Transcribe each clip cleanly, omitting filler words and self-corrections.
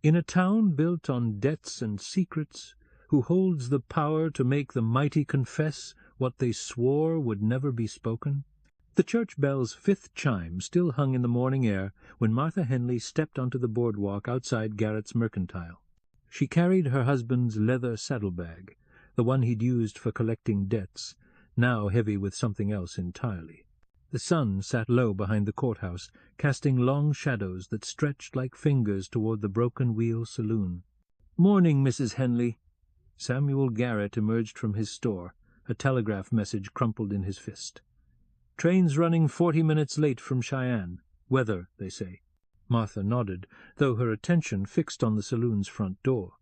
In a town built on debts and secrets, who holds the power to make the mighty confess what they swore would never be spoken? The church bell's 5th chime still hung in the morning air when Martha Henley stepped onto the boardwalk outside Garrett's Mercantile. She carried her husband's leather saddlebag, the one he'd used for collecting debts, now heavy with something else entirely. The sun sat low behind the courthouse, casting long shadows that stretched like fingers toward the broken-wheel saloon. "Morning, Mrs. Henley." Samuel Garrett emerged from his store, a telegraph message crumpled in his fist. "Train's running 40 minutes late from Cheyenne. Weather, they say." Martha nodded, though her attention fixed on the saloon's front door.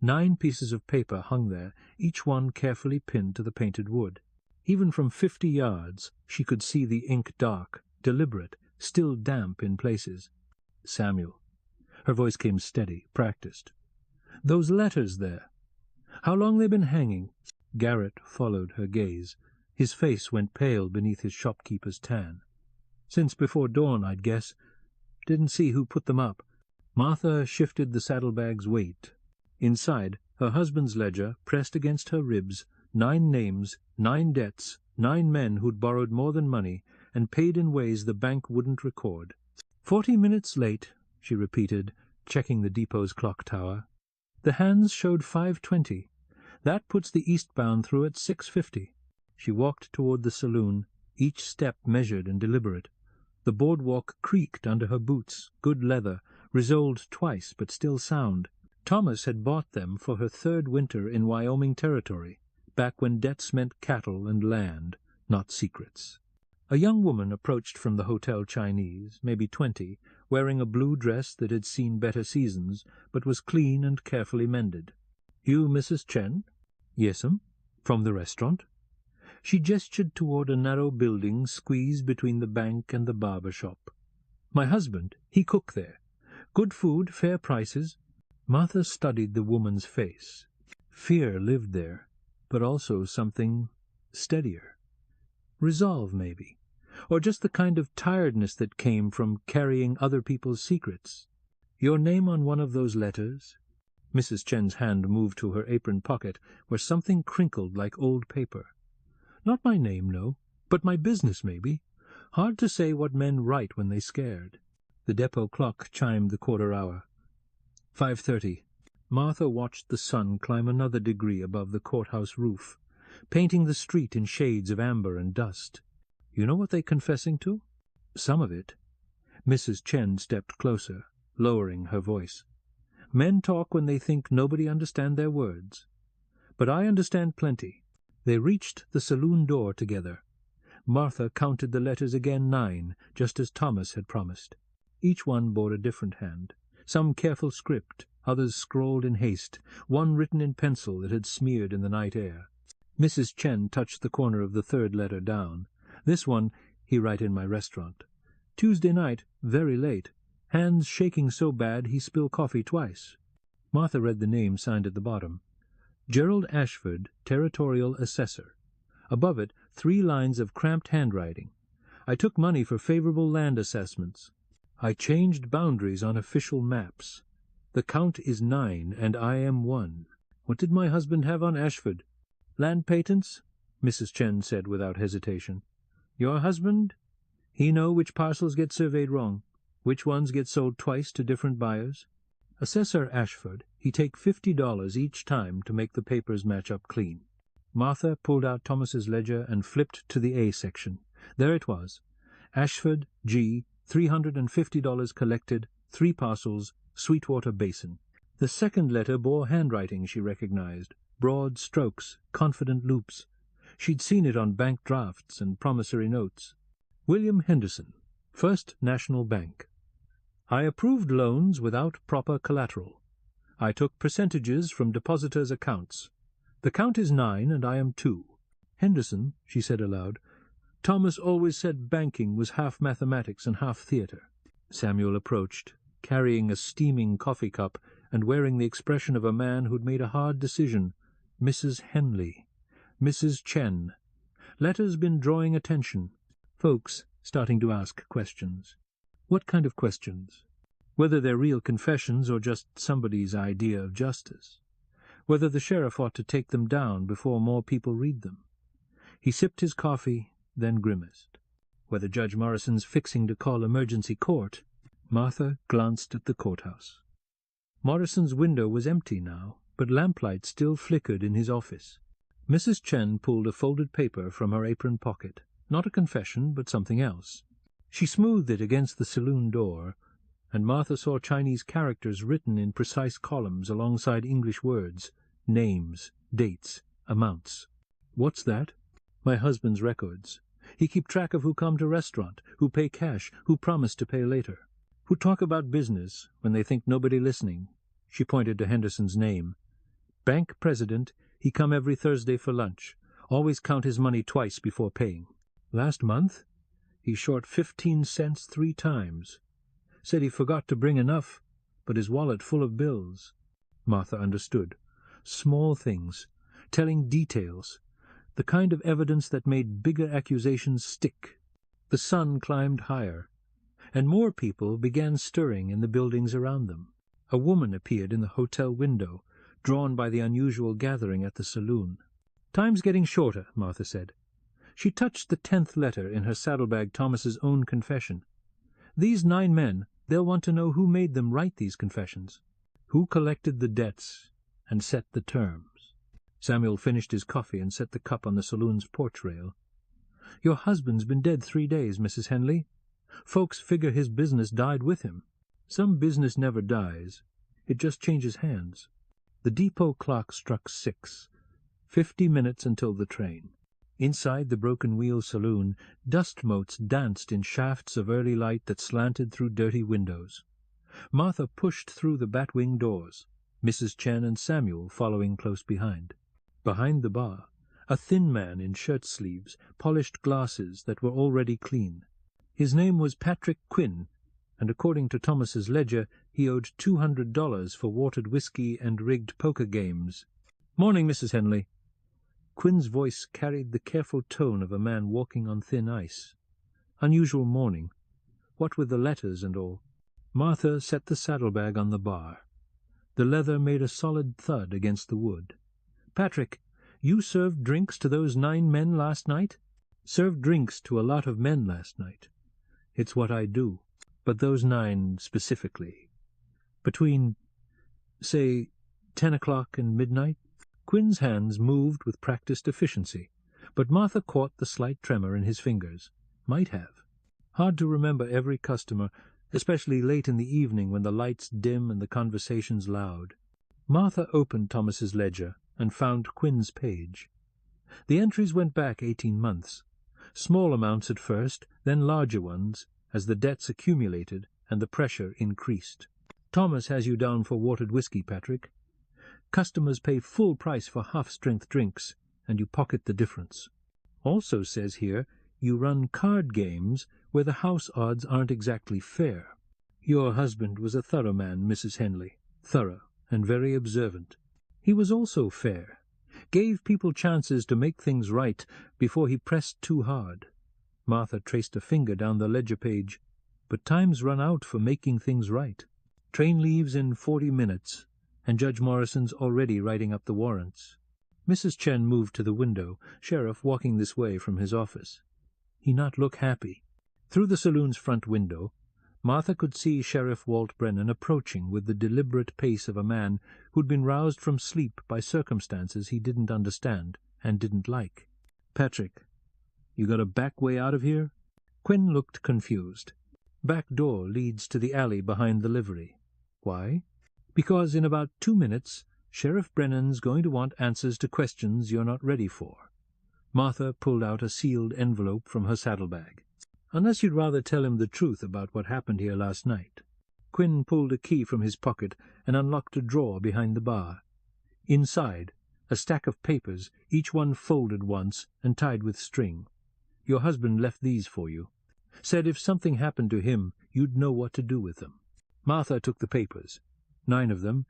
9 pieces of paper hung there, each one carefully pinned to the painted wood. Even from 50 yards she could see the ink dark, deliberate, still damp in places. "Samuel." Her voice came steady, practiced. "Those letters there. How long they been hanging?" Garrett followed her gaze. His face went pale beneath his shopkeeper's tan. "Since before dawn, I'd guess. Didn't see who put them up." Martha shifted the saddlebag's weight. Inside, her husband's ledger, pressed against her ribs, 9 names, 9 debts, 9 men who'd borrowed more than money, and paid in ways the bank wouldn't record. 40 minutes late, she repeated, checking the depot's clock tower. The hands showed 5:20. That puts the eastbound through at 6:50. She walked toward the saloon, each step measured and deliberate. The boardwalk creaked under her boots, good leather, resoled twice but still sound. Thomas had bought them for her 3rd winter in Wyoming Territory, back when debts meant cattle and land, not secrets. A young woman approached from the Hotel Chinese, maybe 20, wearing a blue dress that had seen better seasons, but was clean and carefully mended. "You Mrs. Chen?" "Yes'm." "From the restaurant?" She gestured toward a narrow building squeezed between the bank and the barber shop. "My husband, he cook there. Good food, fair prices." Martha studied the woman's face. Fear lived there, but also something steadier. Resolve, maybe, or just the kind of tiredness that came from carrying other people's secrets. "Your name on one of those letters?" Mrs. Chen's hand moved to her apron pocket, where something crinkled like old paper. "Not my name, no, but my business, maybe. Hard to say what men write when they scared." The depot clock chimed the quarter hour. 5:30. Martha watched the sun climb another degree above the courthouse roof, painting the street in shades of amber and dust. "You know what they're confessing to?" "Some of it." Mrs. Chen stepped closer, lowering her voice. "Men talk when they think nobody understand their words. But I understand plenty." They reached the saloon door together. Martha counted the letters again 9, just as Thomas had promised. Each one bore a different hand, some careful script, others scrawled in haste, one written in pencil that had smeared in the night air. Mrs. Chen touched the corner of the 3rd letter down. "This one, he write in my restaurant. Tuesday night, very late. Hands shaking so bad he spill coffee twice." Martha read the name signed at the bottom. Gerald Ashford, Territorial Assessor. Above it, 3 lines of cramped handwriting. "I took money for favorable land assessments. I changed boundaries on official maps. The count is 9, and I am 1. What did my husband have on Ashford?" "Land patents," Mrs. Chen said without hesitation. "Your husband? He know which parcels get surveyed wrong, which ones get sold twice to different buyers. Assessor Ashford, he take $50 each time to make the papers match up clean." Martha pulled out Thomas's ledger and flipped to the A section. There it was. Ashford, G., $350 collected, 3 parcels, Sweetwater Basin. The second letter bore handwriting she recognized, broad strokes, confident loops. She'd seen it on bank drafts and promissory notes. "William Henderson, First National Bank. I approved loans without proper collateral. I took percentages from depositors' accounts. The count is 9, and I am 2. Henderson," she said aloud, "Thomas always said banking was half mathematics and half theater." Samuel approached, carrying a steaming coffee cup and wearing the expression of a man who'd made a hard decision. "Mrs. Henley. Mrs. Chen. Letters been drawing attention. Folks starting to ask questions." "What kind of questions?" whether they're real confessions or just somebody's idea of justice, whether the sheriff ought to take them down before more people read them. He sipped his coffee, then grimaced. Whether Judge Morrison's fixing to call emergency court. Martha glanced at the courthouse. Morrison's window was empty now, but lamplight still flickered in his office. Mrs. Chen pulled a folded paper from her apron pocket. Not a confession, but something else. She smoothed it against the saloon door, and Martha saw Chinese characters written in precise columns alongside English words, names, dates, amounts. "What's that?" "My husband's records. He keep track of who come to restaurant, who pay cash, who promise to pay later, who talk about business when they think nobody listening." She pointed to Henderson's name. "Bank president, he come every Thursday for lunch. Always count his money twice before paying. Last month, he short 15 cents 3 times. Said he forgot to bring enough, but his wallet full of bills." Martha understood. Small things, telling details, the kind of evidence that made bigger accusations stick. The sun climbed higher, and more people began stirring in the buildings around them. A woman appeared in the hotel window, drawn by the unusual gathering at the saloon. "Time's getting shorter," Martha said. She touched the 10th letter in her saddlebag, Thomas's own confession. "These 9 men, they'll want to know who made them write these confessions, who collected the debts and set the terms." Samuel finished his coffee and set the cup on the saloon's porch rail. "Your husband's been dead 3 days, Mrs. Henley. Folks figure his business died with him. Some business never dies. It just changes hands." The depot clock struck 6. 50 minutes until the train. Inside the Broken Wheel saloon, dust motes danced in shafts of early light that slanted through dirty windows. Martha pushed through the bat-wing doors, Mrs. Chen and Samuel following close behind. Behind the bar, a thin man in shirt-sleeves polished glasses that were already clean. His name was Patrick Quinn, and according to Thomas's ledger, he owed $200 for watered whiskey and rigged poker games. "Morning, Mrs. Henley." Quinn's voice carried the careful tone of a man walking on thin ice. Unusual morning, what with the letters and all. Martha set the saddlebag on the bar. The leather made a solid thud against the wood. "Patrick, you served drinks to those 9 men last night?" "Served drinks to a lot of men last night. It's what I do. But those 9 specifically. Between, say, 10 o'clock and midnight." Quinn's hands moved with practiced efficiency, but Martha caught the slight tremor in his fingers. Might have. Hard to remember every customer, especially late in the evening when the lights dim and the conversations loud. Martha opened Thomas's ledger and found Quinn's page. The entries went back 18 months. Small amounts at first, then larger ones, as the debts accumulated and the pressure increased. "Thomas has you down for watered whiskey, Patrick. Customers pay full price for half-strength drinks, and you pocket the difference. Also says here you run card games where the house odds aren't exactly fair. Your husband was a thorough man, Mrs. Henley, thorough and very observant. He was also fair, gave people chances to make things right before he pressed too hard." Martha traced a finger down the ledger page. "But time's run out for making things right. Train leaves in 40 minutes, and Judge Morrison's already writing up the warrants." Mrs. Chen moved to the window, Sheriff walking this way from his office. He not look happy. Through the saloon's front window, Martha could see Sheriff Walt Brennan approaching with the deliberate pace of a man who'd been roused from sleep by circumstances he didn't understand and didn't like. "Patrick, you got a back way out of here?" Quinn looked confused. "Back door leads to the alley behind the livery." "Why?" "Because in about 2 minutes Sheriff Brennan's going to want answers to questions you're not ready for." Martha pulled out a sealed envelope from her saddlebag. "Unless you'd rather tell him the truth about what happened here last night." Quinn pulled a key from his pocket and unlocked a drawer behind the bar. Inside, a stack of papers, each one folded once and tied with string. "Your husband left these for you. Said if something happened to him, you'd know what to do with them." Martha took the papers, 9 of them,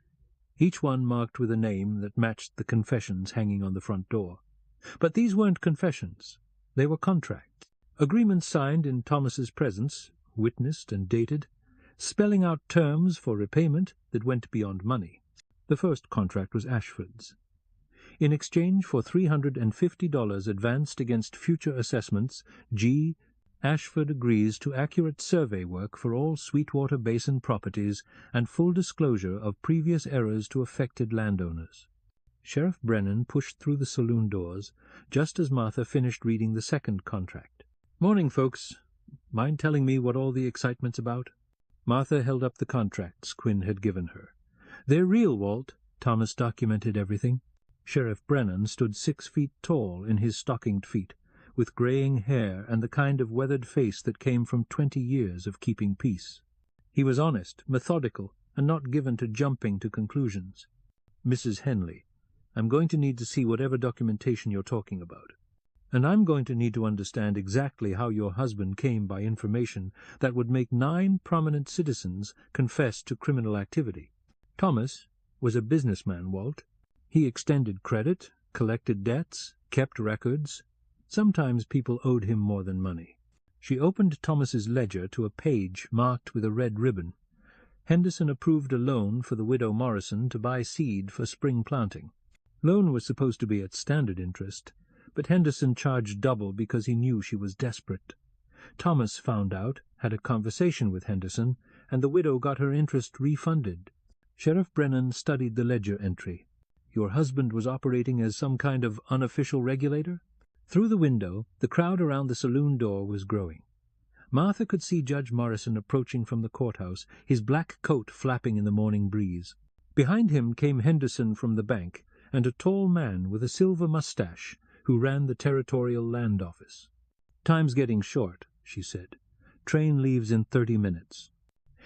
each one marked with a name that matched the confessions hanging on the front door. But these weren't confessions. They were contracts. Agreements signed in Thomas's presence, witnessed and dated, spelling out terms for repayment that went beyond money. The first contract was Ashford's. In exchange for $350 advanced against future assessments, G. Ashford agrees to accurate survey work for all Sweetwater Basin properties and full disclosure of previous errors to affected landowners. Sheriff Brennan pushed through the saloon doors just as Martha finished reading the second contract. "Morning, folks. Mind telling me what all the excitement's about?" Martha held up the contracts Quinn had given her. "They're real, Walt." Thomas documented everything. Sheriff Brennan stood 6 feet tall in his stockinged feet, with graying hair and the kind of weathered face that came from 20 years of keeping peace. He was honest, methodical, and not given to jumping to conclusions. "Mrs. Henley, I'm going to need to see whatever documentation you're talking about. And I'm going to need to understand exactly how your husband came by information that would make 9 prominent citizens confess to criminal activity. Thomas was a businessman, Walt. He extended credit, collected debts, kept records. Sometimes people owed him more than money." She opened Thomas's ledger to a page marked with a red ribbon. Henderson approved a loan for the widow Morrison to buy seed for spring planting. Loan was supposed to be at standard interest, but Henderson charged double because he knew she was desperate. Thomas found out, had a conversation with Henderson, and the widow got her interest refunded. Sheriff Brennan studied the ledger entry. "Your husband was operating as some kind of unofficial regulator?" Through the window, the crowd around the saloon door was growing. Martha could see Judge Morrison approaching from the courthouse, his black coat flapping in the morning breeze. Behind him came Henderson from the bank, and a tall man with a silver mustache who ran the Territorial Land Office. "Time's getting short," she said. "Train leaves in 30 minutes.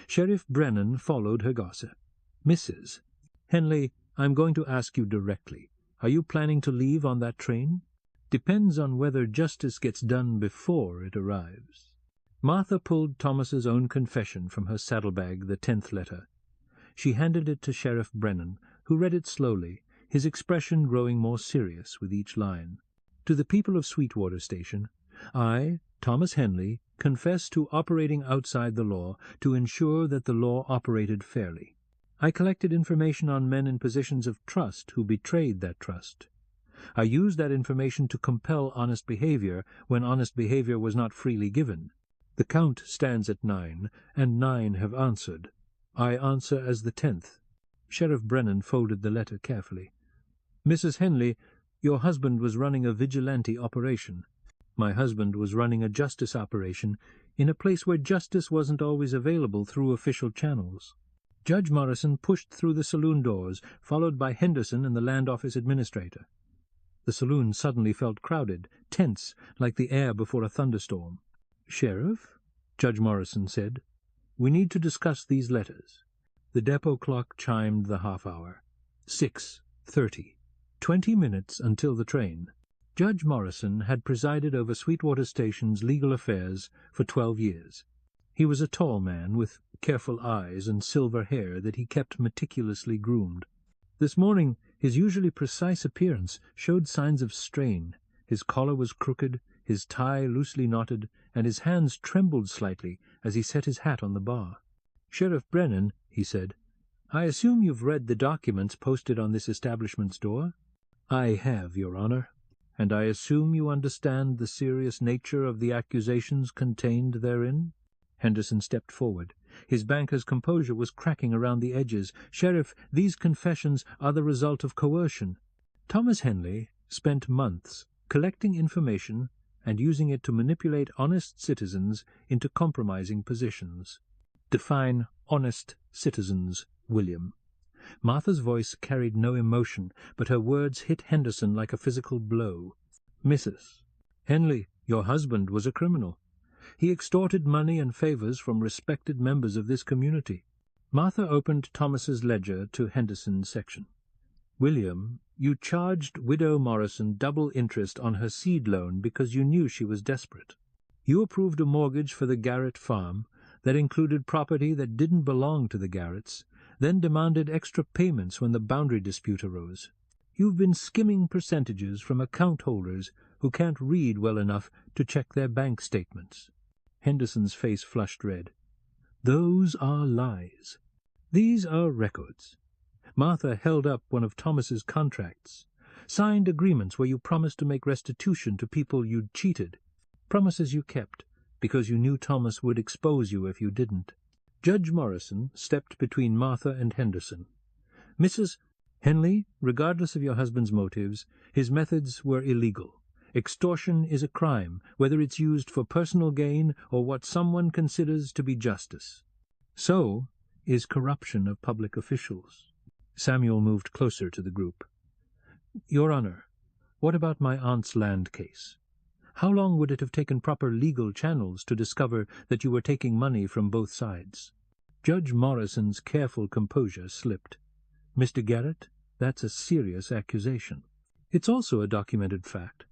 Sheriff Brennan followed her gossip. "Mrs. Henley, I'm going to ask you directly. Are you planning to leave on that train?" "Depends on whether justice gets done before it arrives." Martha pulled Thomas's own confession from her saddlebag, the 10th letter. She handed it to Sheriff Brennan, who read it slowly, his expression growing more serious with each line. "To the people of Sweetwater Station, I, Thomas Henley, confess to operating outside the law to ensure that the law operated fairly. I collected information on men in positions of trust who betrayed that trust. I used that information to compel honest behavior when honest behavior was not freely given. The count stands at 9, and 9 have answered. I answer as the 10th. Sheriff Brennan folded the letter carefully. "Mrs. Henley, your husband was running a vigilante operation. My husband was running a justice operation in a place where justice wasn't always available through official channels." Judge Morrison pushed through the saloon doors, followed by Henderson and the Land Office administrator. The saloon suddenly felt crowded, tense, like the air before a thunderstorm. "Sheriff," Judge Morrison said, "we need to discuss these letters." The depot clock chimed the half-hour. 6:30. 20 minutes until the train. Judge Morrison had presided over Sweetwater Station's legal affairs for 12 years. He was a tall man with careful eyes and silver hair that he kept meticulously groomed. This morning his usually precise appearance showed signs of strain. His collar was crooked, his tie loosely knotted, and his hands trembled slightly as he set his hat on the bar. "Sheriff Brennan," he said, "I assume you've read the documents posted on this establishment's door?" "I have, Your Honor." "And I assume you understand the serious nature of the accusations contained therein?" Henderson stepped forward. His banker's composure was cracking around the edges. "Sheriff, these confessions are the result of coercion. Thomas Henley spent months collecting information and using it to manipulate honest citizens into compromising positions. Define honest citizens, William." Martha's voice carried no emotion, but her words hit Henderson like a physical blow. "Mrs. Henley, your husband was a criminal. He extorted money and favors from respected members of this community." Martha opened Thomas's ledger to Henderson's section. "William, you charged Widow Morrison double interest on her seed loan because you knew she was desperate. You approved a mortgage for the Garrett farm that included property that didn't belong to the Garretts, then demanded extra payments when the boundary dispute arose. You've been skimming percentages from account holders who can't read well enough to check their bank statements." Henderson's face flushed red. Those are lies. These are records. Martha held up one of Thomas's contracts. Signed agreements where you promised to make restitution to people you'd cheated. Promises you kept, because you knew Thomas would expose you if you didn't. Judge Morrison stepped between Martha and Henderson. Mrs. Henley, regardless of your husband's motives, his methods were illegal. Extortion is a crime, whether it's used for personal gain or what someone considers to be justice. So is corruption of public officials. Samuel moved closer to the group. Your Honor, what about my aunt's land case? How long would it have taken proper legal channels to discover that you were taking money from both sides? Judge Morrison's careful composure slipped. Mr. Garrett, that's a serious accusation. It's also a documented fact.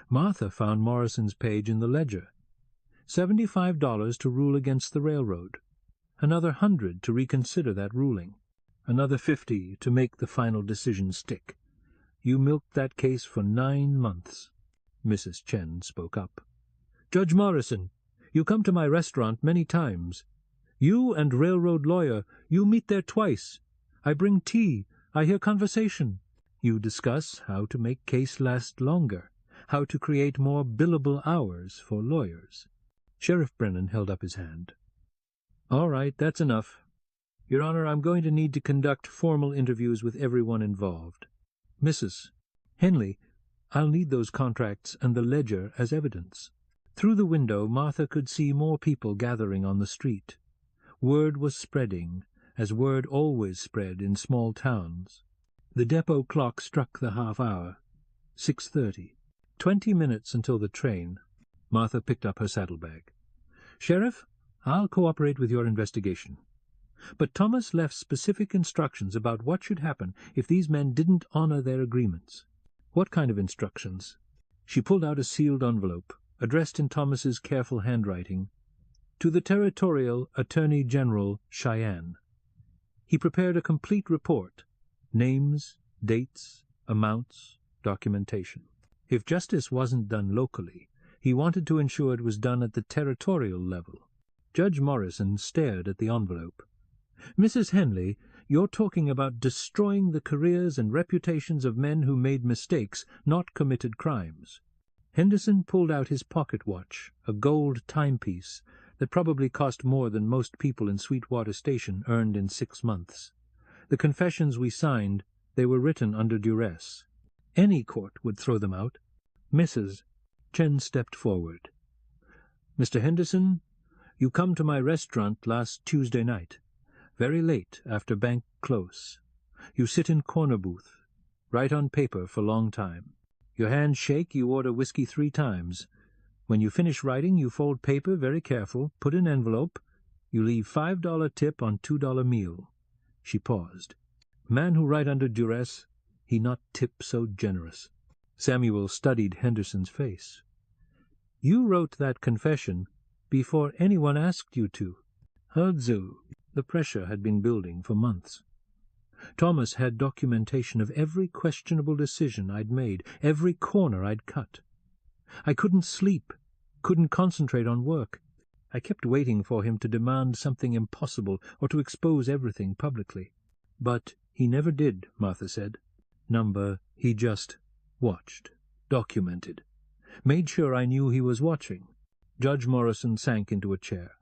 Martha found Morrison's page in the ledger. $75 to rule against the railroad. Another $100 to reconsider that ruling. Another $50 to make the final decision stick. You milked that case for 9 months. Mrs. Chen spoke up. Judge Morrison, you come to my restaurant many times. You and railroad lawyer, you meet there twice. I bring tea. I hear conversation. You discuss how to make case last longer, how to create more billable hours for lawyers. Sheriff Brennan held up his hand. All right, that's enough. Your Honor, I'm going to need to conduct formal interviews with everyone involved. Mrs. Henley, I'll need those contracts and the ledger as evidence. Through the window, Martha could see more people gathering on the street. Word was spreading, as word always spread in small towns. The depot clock struck the half-hour. 6:30. 20 minutes until the train. Martha picked up her saddlebag. Sheriff, I'll cooperate with your investigation. But Thomas left specific instructions about what should happen if these men didn't honor their agreements. What kind of instructions? She pulled out a sealed envelope, addressed in Thomas's careful handwriting, to the Territorial Attorney General, Cheyenne. He prepared a complete report, names, dates, amounts, documentation. If justice wasn't done locally, he wanted to ensure it was done at the territorial level. Judge Morrison stared at the envelope. Mrs. Henley, you're talking about destroying the careers and reputations of men who made mistakes, not committed crimes. Henderson pulled out his pocket watch, a gold timepiece that probably cost more than most people in Sweetwater Station earned in 6 months. The confessions we signed, they were written under duress. Any court would throw them out. Mrs. Chen stepped forward. Mr. Henderson, you come to my restaurant last Tuesday night, very late after bank close. You sit in corner booth, write on paper for long time. Your hands shake, you order whiskey 3 times. When you finish writing, you fold paper very careful, put in envelope. You leave $5 tip on $2 meal. She paused. Man who write under duress, he not tip so generous. Samuel studied Henderson's face. You wrote that confession before anyone asked you to. Hudzu. The pressure had been building for months. Thomas had documentation of every questionable decision I'd made, every corner I'd cut. I couldn't sleep, couldn't concentrate on work. I kept waiting for him to demand something impossible or to expose everything publicly. But he never did, Martha said. He just watched, documented, made sure I knew he was watching. Judge Morrison sank into a chair.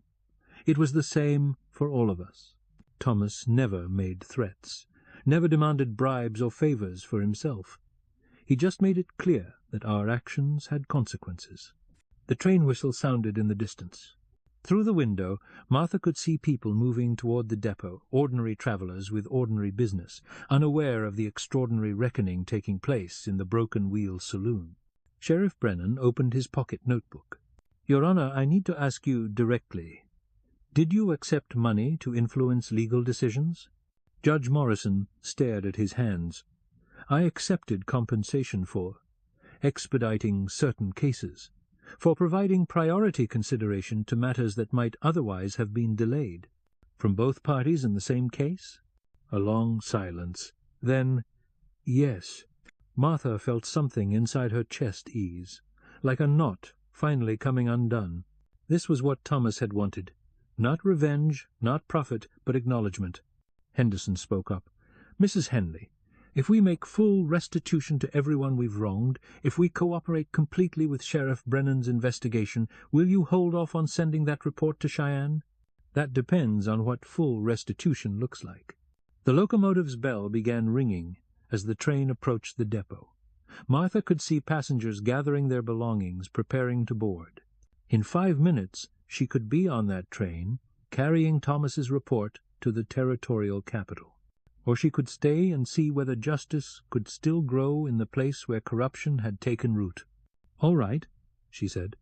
It was the same for all of us. Thomas never made threats, never demanded bribes or favors for himself. He just made it clear that our actions had consequences. The train whistle sounded in the distance. Through the window, Martha could see people moving toward the depot, ordinary travelers with ordinary business, unaware of the extraordinary reckoning taking place in the Broken Wheel Saloon. Sheriff Brennan opened his pocket notebook. Your Honor, I need to ask you directly. Did you accept money to influence legal decisions? Judge Morrison stared at his hands. I accepted compensation for expediting certain cases, for providing priority consideration to matters that might otherwise have been delayed. From both parties in the same case? A long silence. Then, yes. Martha felt something inside her chest ease, like a knot finally coming undone. This was what Thomas had wanted. Not revenge, not profit, but acknowledgment. Henderson spoke up. Mrs. Henley, if we make full restitution to everyone we've wronged, if we cooperate completely with Sheriff Brennan's investigation, will you hold off on sending that report to Cheyenne? That depends on what full restitution looks like. The locomotive's bell began ringing as the train approached the depot. Martha could see passengers gathering their belongings, preparing to board. In 5 minutes she could be on that train, carrying Thomas's report to the territorial capital. Or she could stay and see whether justice could still grow in the place where corruption had taken root. "All right," she said.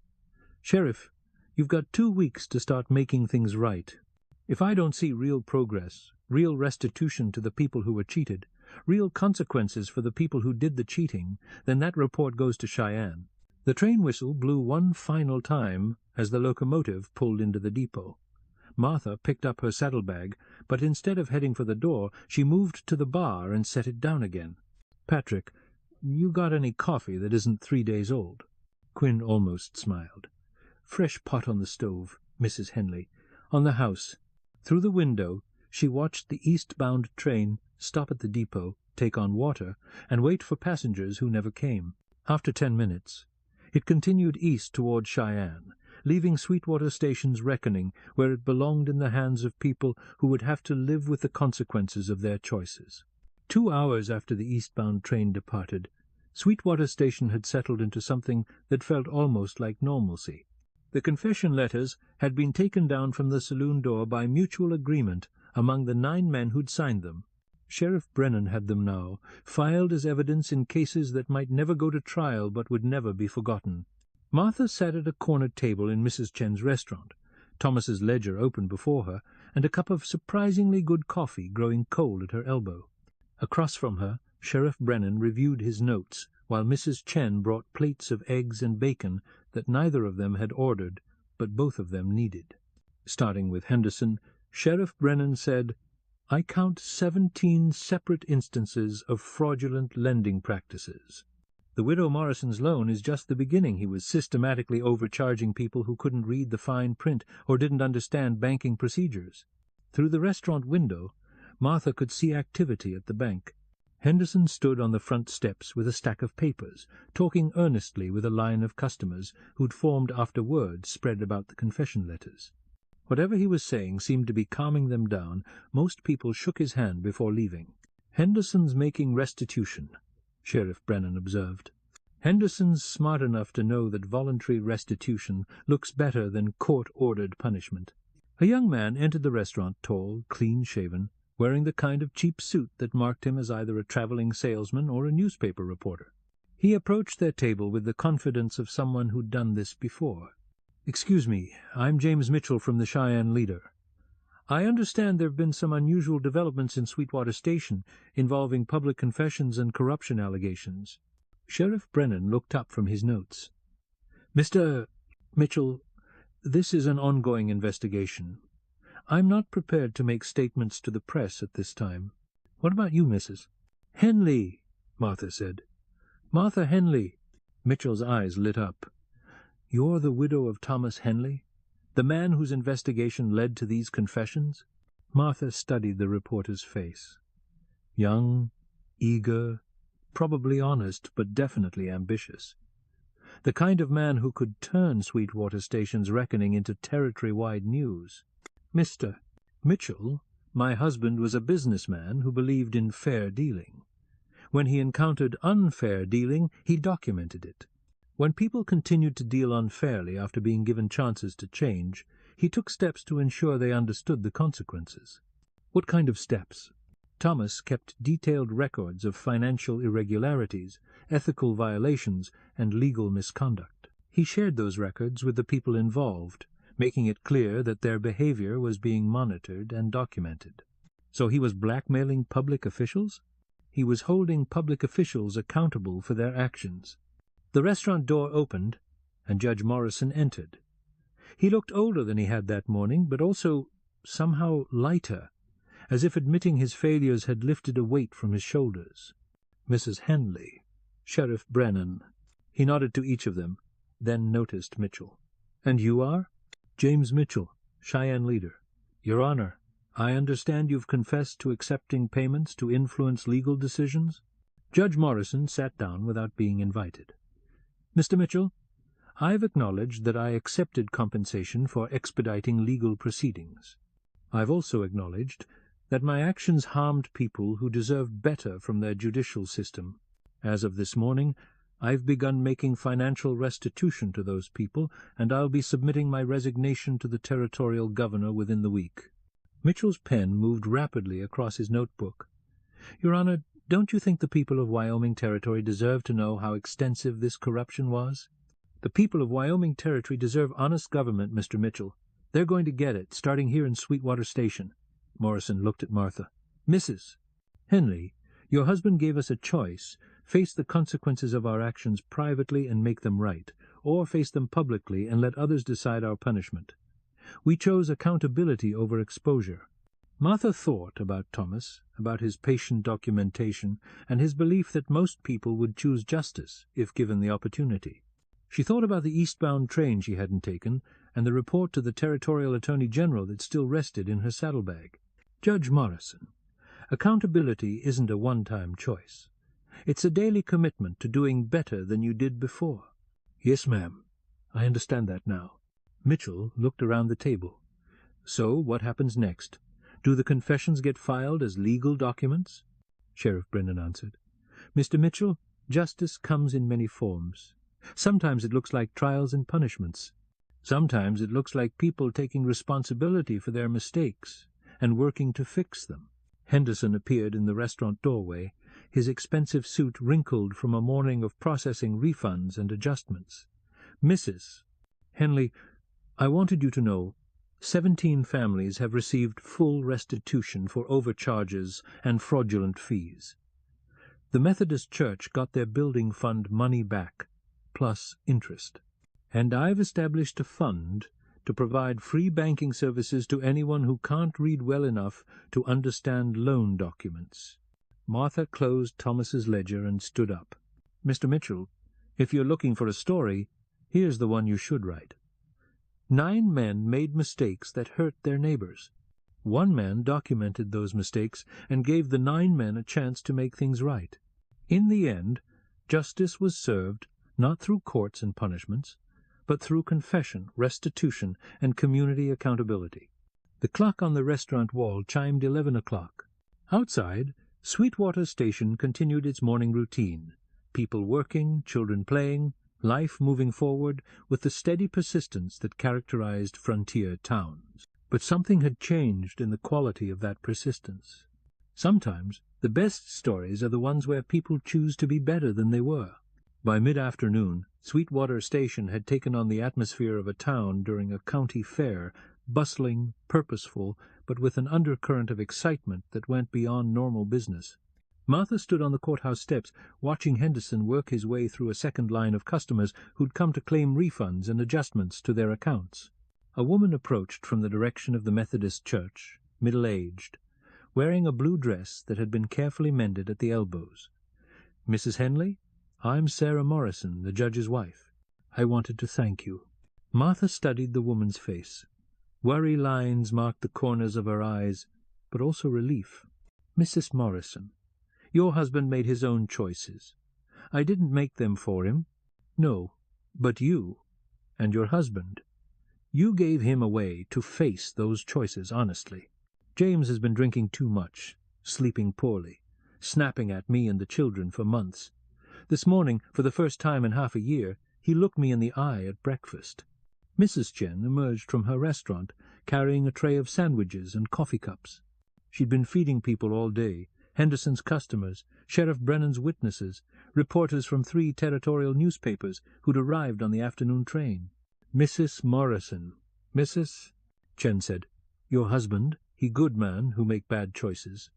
"Sheriff, you've got 2 weeks to start making things right. If I don't see real progress, real restitution to the people who were cheated, real consequences for the people who did the cheating, then that report goes to Cheyenne." The train whistle blew one final time as the locomotive pulled into the depot. Martha picked up her saddlebag, but instead of heading for the door, she moved to the bar and set it down again. "Patrick, you got any coffee that isn't 3 days old?" Quinn almost smiled. "Fresh pot on the stove, Mrs. Henley, on the house." Through the window she watched the eastbound train stop at the depot, take on water, and wait for passengers who never came. After 10 minutes, it continued east toward Cheyenne, leaving Sweetwater Station's reckoning where it belonged in the hands of people who would have to live with the consequences of their choices. 2 hours after the eastbound train departed, Sweetwater Station had settled into something that felt almost like normalcy. The confession letters had been taken down from the saloon door by mutual agreement among the 9 men who'd signed them. Sheriff Brennan had them now, filed as evidence in cases that might never go to trial but would never be forgotten. Martha sat at a corner table in Mrs. Chen's restaurant, Thomas's ledger open before her, and a cup of surprisingly good coffee growing cold at her elbow. Across from her, Sheriff Brennan reviewed his notes, while Mrs. Chen brought plates of eggs and bacon that neither of them had ordered, but both of them needed. Starting with Henderson, Sheriff Brennan said, "I count 17 separate instances of fraudulent lending practices. The Widow Morrison's loan is just the beginning. He was systematically overcharging people who couldn't read the fine print or didn't understand banking procedures." Through the restaurant window, Martha could see activity at the bank. Henderson stood on the front steps with a stack of papers, talking earnestly with a line of customers who'd formed after word spread about the confession letters. Whatever he was saying seemed to be calming them down. Most people shook his hand before leaving. "Henderson's making restitution," Sheriff Brennan observed. "Henderson's smart enough to know that voluntary restitution looks better than court-ordered punishment." A young man entered the restaurant, tall, clean-shaven, wearing the kind of cheap suit that marked him as either a traveling salesman or a newspaper reporter. He approached their table with the confidence of someone who'd done this before. "Excuse me, I'm James Mitchell from the Cheyenne Leader. I understand there have been some unusual developments in Sweetwater Station involving public confessions and corruption allegations." Sheriff Brennan looked up from his notes. "Mr. Mitchell, this is an ongoing investigation. I'm not prepared to make statements to the press at this time. What about you, Mrs.?" "Henley," Martha said. "Martha Henley." Mitchell's eyes lit up. "You're the widow of Thomas Henley? The man whose investigation led to these confessions?" Martha studied the reporter's face. Young, eager, probably honest, but definitely ambitious. The kind of man who could turn Sweetwater Station's reckoning into territory-wide news. "Mr. Mitchell, my husband was a businessman who believed in fair dealing. When he encountered unfair dealing, he documented it. When people continued to deal unfairly after being given chances to change, he took steps to ensure they understood the consequences." "What kind of steps?" Thomas kept detailed records of financial irregularities, ethical violations, and legal misconduct. He shared those records with the people involved, making it clear that their behavior was being monitored and documented. So he was blackmailing public officials? He was holding public officials accountable for their actions. The restaurant door opened, and Judge Morrison entered. He looked older than he had that morning, but also somehow lighter, as if admitting his failures had lifted a weight from his shoulders. "Mrs. Henley, Sheriff Brennan." He nodded to each of them, then noticed Mitchell. "And you are?" "James Mitchell, Cheyenne leader. Your Honor, I understand you've confessed to accepting payments to influence legal decisions? Judge Morrison sat down without being invited. Mr. Mitchell, I've acknowledged that I accepted compensation for expediting legal proceedings. I've also acknowledged that my actions harmed people who deserved better from their judicial system. As of this morning, I've begun making financial restitution to those people, and I'll be submitting my resignation to the territorial governor within the week. Mitchell's pen moved rapidly across his notebook. Your Honor, don't you think the people of Wyoming Territory deserve to know how extensive this corruption was? The people of Wyoming Territory deserve honest government, Mr. Mitchell. They're going to get it, starting here in Sweetwater Station. Morrison looked at Martha. Mrs. Henley, your husband gave us a choice: face the consequences of our actions privately and make them right, or face them publicly and let others decide our punishment. We chose accountability over exposure. Martha thought about Thomas, about his patient documentation, and his belief that most people would choose justice if given the opportunity. She thought about the eastbound train she hadn't taken, and the report to the Territorial Attorney General that still rested in her saddlebag. Judge Morrison, accountability isn't a one-time choice. It's a daily commitment to doing better than you did before. Yes, ma'am. I understand that now. Mitchell looked around the table. So, what happens next? Do the confessions get filed as legal documents? Sheriff Brennan answered. Mr. Mitchell, justice comes in many forms. Sometimes it looks like trials and punishments. Sometimes it looks like people taking responsibility for their mistakes and working to fix them. Henderson appeared in the restaurant doorway, his expensive suit wrinkled from a morning of processing refunds and adjustments. Mrs. Henley, I wanted you to know 17 families have received full restitution for overcharges and fraudulent fees. The Methodist Church got their building fund money back, plus interest. And I've established a fund to provide free banking services to anyone who can't read well enough to understand loan documents. Martha closed Thomas's ledger and stood up. Mr. Mitchell, if you're looking for a story, here's the one you should write. 9 men made mistakes that hurt their neighbors. 1 man documented those mistakes and gave the 9 men a chance to make things right. In the end, justice was served not through courts and punishments, but through confession, restitution, and community accountability. The clock on the restaurant wall chimed 11 o'clock. Outside, Sweetwater Station continued its morning routine, people working, children playing, life moving forward with the steady persistence that characterized frontier towns. But something had changed in the quality of that persistence. Sometimes the best stories are the ones where people choose to be better than they were. By mid-afternoon, Sweetwater Station had taken on the atmosphere of a town during a county fair, bustling, purposeful, but with an undercurrent of excitement that went beyond normal business. Martha stood on the courthouse steps, watching Henderson work his way through a second line of customers who'd come to claim refunds and adjustments to their accounts. A woman approached from the direction of the Methodist Church, middle-aged, wearing a blue dress that had been carefully mended at the elbows. Mrs. Henley, I'm Sarah Morrison, the judge's wife. I wanted to thank you. Martha studied the woman's face. Worry lines marked the corners of her eyes, but also relief. Mrs. Morrison, your husband made his own choices. I didn't make them for him. No, but you, and your husband. You gave him a way to face those choices honestly. James has been drinking too much, sleeping poorly, snapping at me and the children for months. This morning, for the first time in half a year, he looked me in the eye at breakfast. Mrs. Chen emerged from her restaurant, carrying a tray of sandwiches and coffee cups. She'd been feeding people all day, Henderson's customers, Sheriff Brennan's witnesses, reporters from 3 territorial newspapers who'd arrived on the afternoon train. Mrs. Morrison. Mrs. Chen said, your husband, he good man who make bad choices.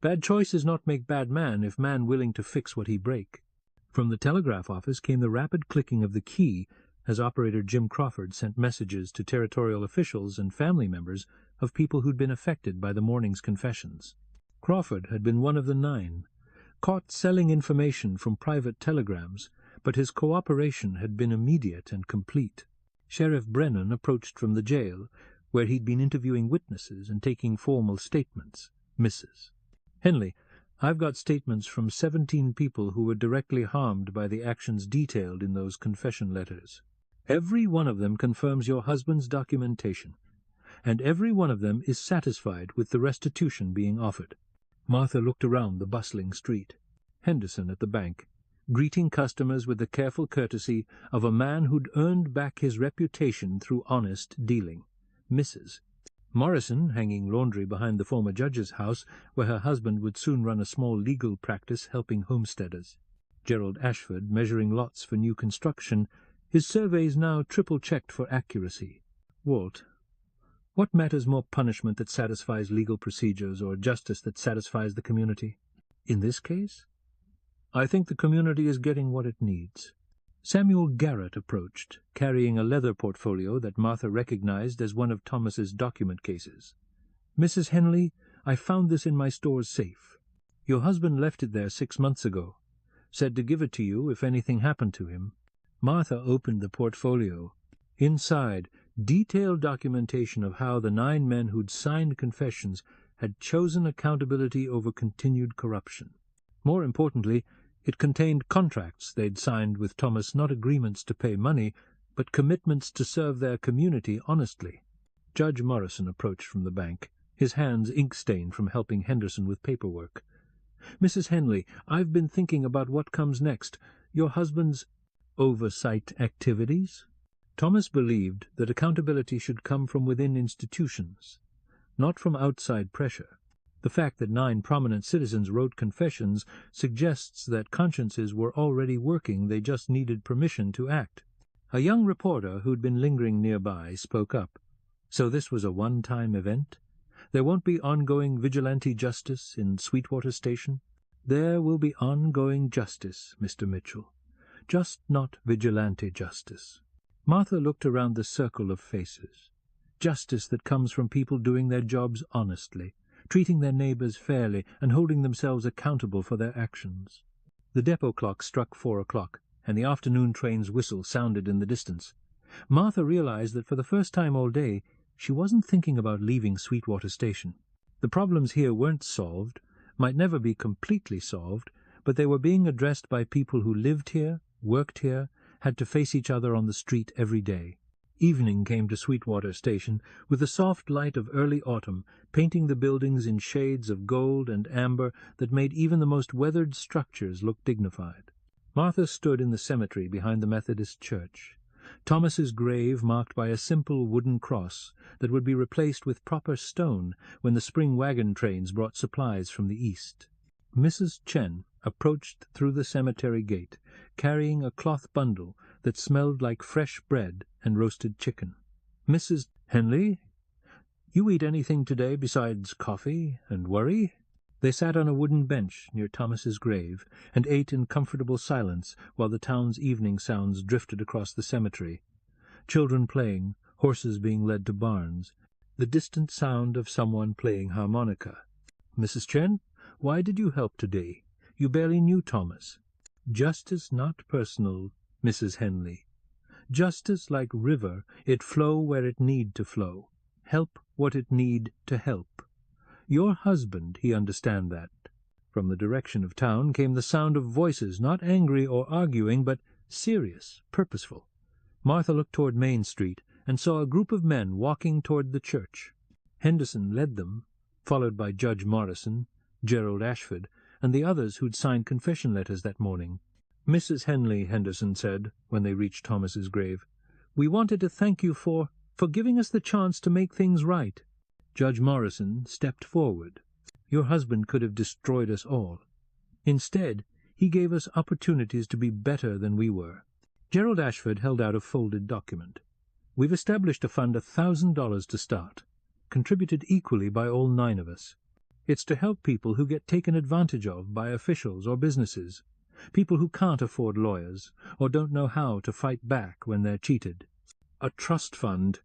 Bad choices not make bad man if man willing to fix what he break. From the telegraph office came the rapid clicking of the key as operator Jim Crawford sent messages to territorial officials and family members of people who'd been affected by the morning's confessions. Crawford had been one of the 9, caught selling information from private telegrams, but his cooperation had been immediate and complete. Sheriff Brennan approached from the jail, where he'd been interviewing witnesses and taking formal statements. Mrs. Henley, I've got statements from 17 people who were directly harmed by the actions detailed in those confession letters. Every one of them confirms your husband's documentation, and every one of them is satisfied with the restitution being offered. Martha looked around the bustling street. Henderson at the bank, greeting customers with the careful courtesy of a man who'd earned back his reputation through honest dealing. Mrs. Morrison hanging laundry behind the former judge's house, where her husband would soon run a small legal practice helping homesteaders. Gerald Ashford measuring lots for new construction, his surveys now triple-checked for accuracy. Walt, what matters more, punishment that satisfies legal procedures or justice that satisfies the community? In this case, I think the community is getting what it needs. Samuel Garrett approached, carrying a leather portfolio that Martha recognized as one of Thomas's document cases. Mrs. Henley, I found this in my store's safe. Your husband left it there 6 months ago. Said to give it to you if anything happened to him. Martha opened the portfolio. Inside, detailed documentation of how the 9 men who'd signed confessions had chosen accountability over continued corruption. More importantly, it contained contracts they'd signed with Thomas, not agreements to pay money, but commitments to serve their community honestly. Judge Morrison approached from the bank, his hands ink-stained from helping Henderson with paperwork. Mrs. Henley, I've been thinking about what comes next. Your husband's oversight activities? Thomas believed that accountability should come from within institutions, not from outside pressure. The fact that 9 prominent citizens wrote confessions suggests that consciences were already working, they just needed permission to act. A young reporter who'd been lingering nearby spoke up. So this was a one-time event? There won't be ongoing vigilante justice in Sweetwater Station? There will be ongoing justice, Mr. Mitchell. Just not vigilante justice. Martha looked around the circle of faces. Justice that comes from people doing their jobs honestly, treating their neighbors fairly, and holding themselves accountable for their actions. The depot clock struck 4 o'clock, and the afternoon train's whistle sounded in the distance. Martha realized that for the first time all day she wasn't thinking about leaving Sweetwater Station. The problems here weren't solved, might never be completely solved, but they were being addressed by people who lived here, worked here, had to face each other on the street every day. Evening came to Sweetwater Station, with the soft light of early autumn painting the buildings in shades of gold and amber that made even the most weathered structures look dignified. Martha stood in the cemetery behind the Methodist church. Thomas's grave marked by a simple wooden cross that would be replaced with proper stone when the spring wagon trains brought supplies from the east. Mrs. Chen approached through the cemetery gate, carrying a cloth bundle that smelled like fresh bread and roasted chicken. Mrs. Henley, you eat anything today besides coffee and worry? They sat on a wooden bench near Thomas's grave and ate in comfortable silence while the town's evening sounds drifted across the cemetery. Children playing, horses being led to barns, the distant sound of someone playing harmonica. Mrs. Chen, why did you help today? You barely knew Thomas. Justice not personal, Mrs. Henley. Justice like river, it flow where it need to flow. Help what it need to help. Your husband, he understand that. From the direction of town came the sound of voices, not angry or arguing, but serious, purposeful. Martha looked toward Main Street and saw a group of men walking toward the church. Henderson led them, followed by Judge Morrison, Gerald Ashford, and the others who'd signed confession letters that morning. Mrs. Henley, Henderson said, when they reached Thomas's grave, we wanted to thank you for giving us the chance to make things right. Judge Morrison stepped forward. Your husband could have destroyed us all. Instead, he gave us opportunities to be better than we were. Gerald Ashford held out a folded document. We've established a fund $1,000 to start, contributed equally by all 9 of us. It's to help people who get taken advantage of by officials or businesses, people who can't afford lawyers or don't know how to fight back when they're cheated. A trust fund,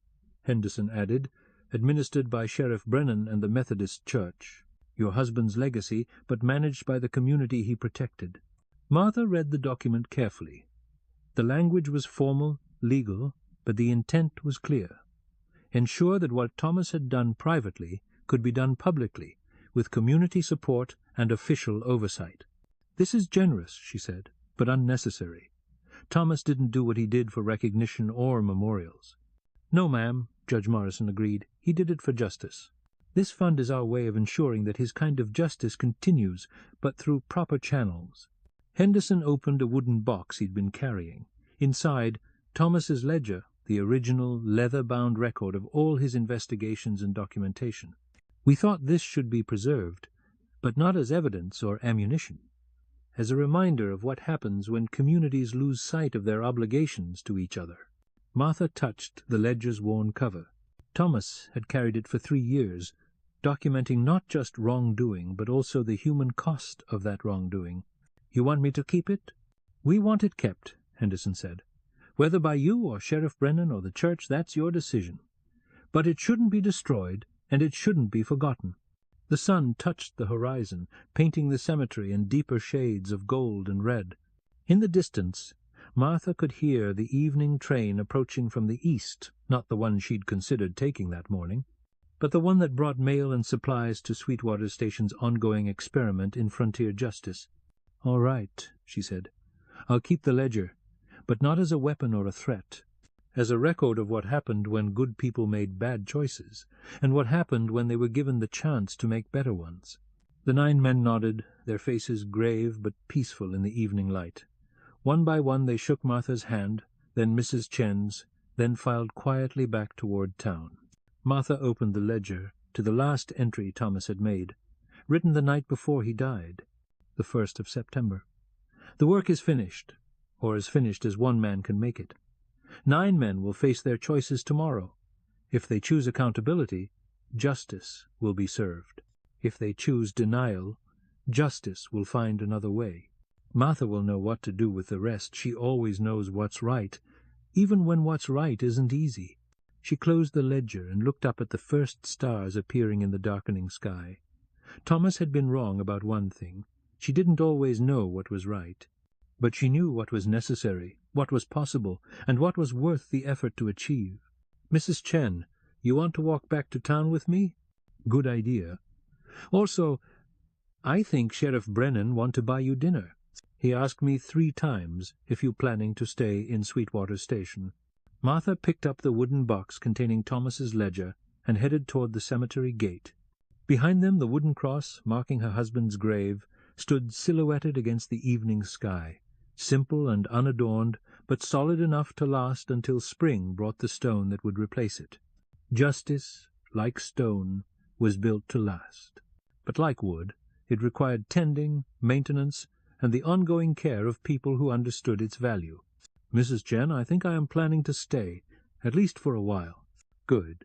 Henderson added, administered by Sheriff Brennan and the Methodist Church. Your husband's legacy, but managed by the community he protected. Martha read the document carefully. The language was formal, legal, but the intent was clear. ensure that what Thomas had done privately could be done publicly, with community support and official oversight. "This is generous," she said, "but unnecessary. Thomas didn't do what he did for recognition or memorials." "No, ma'am," Judge Morrison agreed. "He did it for justice. This fund is our way of ensuring that his kind of justice continues, but through proper channels." Henderson opened a wooden box he'd been carrying. Inside, Thomas's ledger, the original leather-bound record of all his investigations and documentation. "We thought this should be preserved, but not as evidence or ammunition. As a reminder of what happens when communities lose sight of their obligations to each other." Martha touched the ledger's worn cover. Thomas had carried it for 3 years, documenting not just wrongdoing, but also the human cost of that wrongdoing. "You want me to keep it?" "We want it kept," Henderson said. "Whether by you or Sheriff Brennan or the church, that's your decision. But it shouldn't be destroyed, and it shouldn't be forgotten." The sun touched the horizon, painting the cemetery in deeper shades of gold and red. In the distance, Martha could hear the evening train approaching from the east, not the one she'd considered taking that morning, but the one that brought mail and supplies to Sweetwater Station's ongoing experiment in frontier justice. "All right," she said. "I'll keep the ledger, but not as a weapon or a threat. As a record of what happened when good people made bad choices, and what happened when they were given the chance to make better ones." The 9 men nodded, their faces grave but peaceful in the evening light. One by one they shook Martha's hand, then Mrs. Chen's, then filed quietly back toward town. Martha opened the ledger to the last entry Thomas had made, written the night before he died, the 1st of September. "The work is finished, or as finished as one man can make it. 9 men will face their choices tomorrow. If they choose accountability, justice will be served. If they choose denial, justice will find another way. Martha will know what to do with the rest. She always knows what's right, even when what's right isn't easy." She closed the ledger and looked up at the first stars appearing in the darkening sky. Thomas had been wrong about one thing. She didn't always know what was right. But she knew what was necessary, what was possible, and what was worth the effort to achieve. "Mrs. Chen, you want to walk back to town with me?" "Good idea. Also, I think Sheriff Brennan want to buy you dinner. He asked me 3 times if you planning to stay in Sweetwater Station." Martha picked up the wooden box containing Thomas's ledger and headed toward the cemetery gate. Behind them, the wooden cross, marking her husband's grave, stood silhouetted against the evening sky, simple and unadorned, but solid enough to last until spring brought the stone that would replace it. Justice, like stone, was built to last. But like wood, it required tending, maintenance, and the ongoing care of people who understood its value. "Mrs. Chen, I think I am planning to stay, at least for a while." "Good.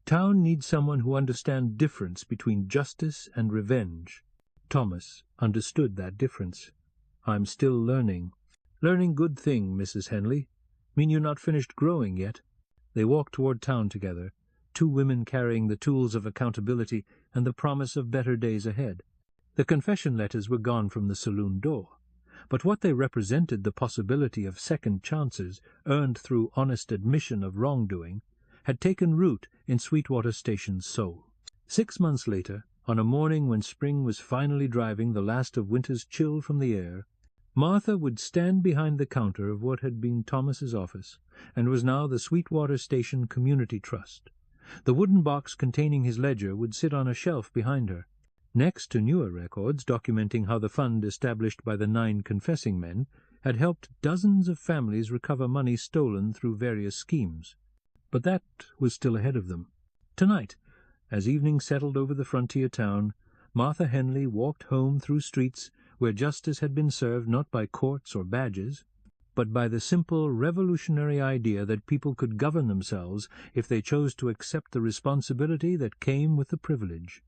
Town needs someone who understands difference between justice and revenge." Thomas understood that difference. "I'm still learning." "Learning good thing, Mrs. Henley. Mean you're not finished growing yet?" They walked toward town together, 2 women carrying the tools of accountability and the promise of better days ahead. The confession letters were gone from the saloon door, but what they represented, the possibility of second chances earned through honest admission of wrongdoing, had taken root in Sweetwater Station's soul. 6 months later, on a morning when spring was finally driving the last of winter's chill from the air, Martha would stand behind the counter of what had been Thomas's office, and was now the Sweetwater Station Community Trust. The wooden box containing his ledger would sit on a shelf behind her. Next to newer records documenting how the fund established by the 9 confessing men had helped dozens of families recover money stolen through various schemes. But that was still ahead of them. Tonight, as evening settled over the frontier town, Martha Henley walked home through streets where justice had been served not by courts or badges, but by the simple revolutionary idea that people could govern themselves if they chose to accept the responsibility that came with the privilege.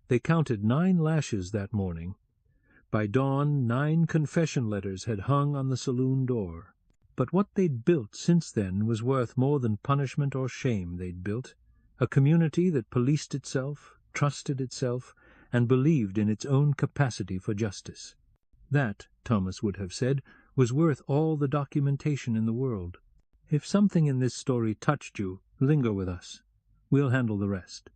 They counted 9 lashes that morning. By dawn, 9 confession letters had hung on the saloon door. But what they'd built since then was worth more than punishment or shame they'd built. A community that policed itself, trusted itself, and believed in its own capacity for justice. That, Thomas would have said, was worth all the documentation in the world. If something in this story touched you, linger with us. We'll handle the rest.